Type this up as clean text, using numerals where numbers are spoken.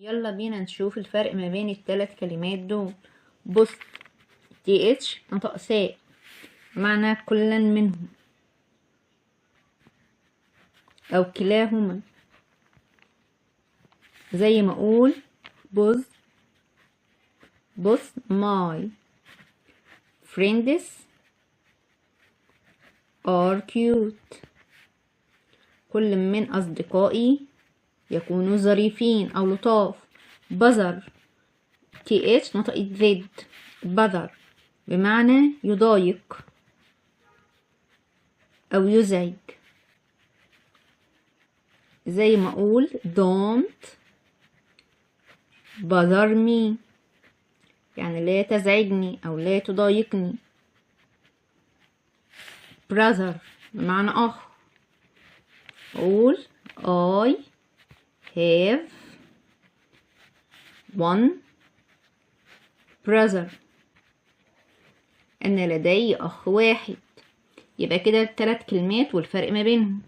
يلا بينا نشوف الفرق ما بين الثلاث كلمات دول. بص، تي اتش نطق ساء، معنى كلا منهم او كلاهما. زي ما اقول بص my friends are cute. كل من اصدقائي يكونوا ظريفين او لطاف. بذر، تي اتش نطقت زد، بذر بمعنى يضايق او يزعج. زي ما اقول don't bother me، يعني لا تزعجني او لا تضايقني. brother بمعنى اخ. اقول I have one brother، أنا لدي أخ واحد. يبقى كده الثلاث كلمات والفرق ما بينهم.